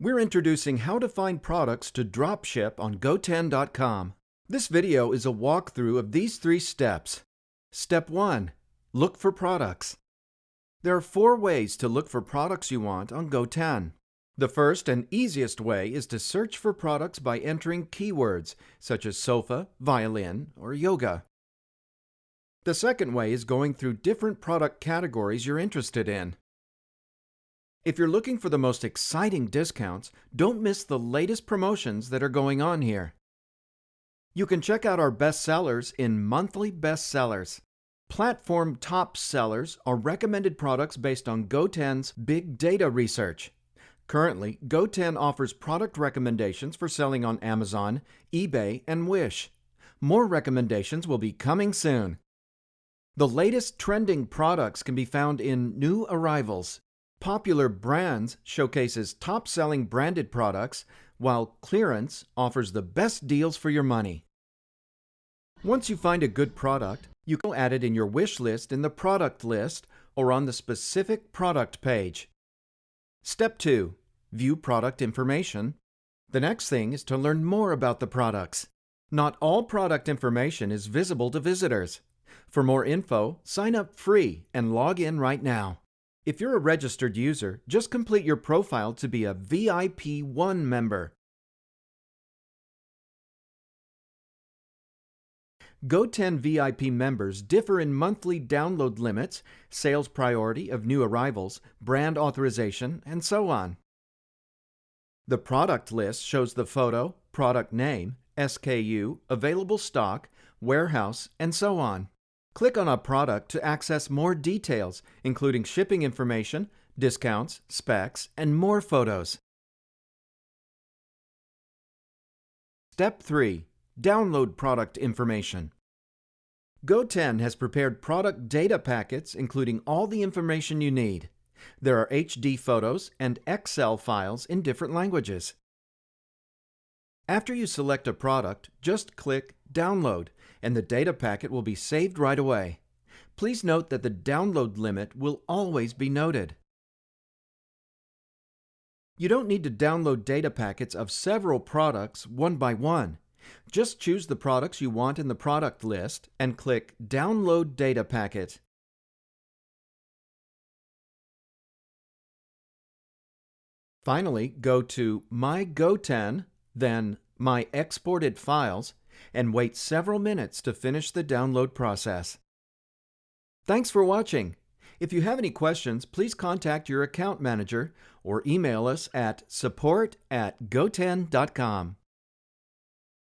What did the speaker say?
We're introducing how to find products to dropship on GoTen.com. This video is a walkthrough of these 3 steps. Step 1. Look for products. There are 4 ways to look for products you want on GoTen. The first and easiest way is to search for products by entering keywords such as sofa, violin, or yoga. The second way is going through different product categories you're interested in. If you're looking for the most exciting discounts, don't miss the latest promotions that are going on here. You can check out our best sellers in Monthly Bestsellers. Platform top sellers are recommended products based on GoTen's big data research. Currently, GoTen offers product recommendations for selling on Amazon, eBay, and Wish. More recommendations will be coming soon. The latest trending products can be found in New Arrivals. Popular Brands showcases top-selling branded products, while Clearance offers the best deals for your money. Once you find a good product, you can add it in your wish list in the product list or on the specific product page. Step 2. View product information. The next thing is to learn more about the products. Not all product information is visible to visitors. For more info, sign up free and log in right now. If you're a registered user, just complete your profile to be a VIP 1 member. GoTen VIP members differ in monthly download limits, sales priority of new arrivals, brand authorization, and so on. The product list shows the photo, product name, SKU, available stock, warehouse, and so on. Click on a product to access more details, including shipping information, discounts, specs, and more photos. Step 3. Download product information. GoTen has prepared product data packets including all the information you need. There are HD photos and Excel files in different languages. After you select a product, just click Download, and the data packet will be saved right away. Please note that the download limit will always be noted. You don't need to download data packets of several products one by one. Just choose the products you want in the product list and click Download Data Packet. Finally, go to My GoTen, then My Exported Files, and wait several minutes to finish the download process. Thanks for watching. If you have any questions, please contact your account manager or email us at support@goten.com.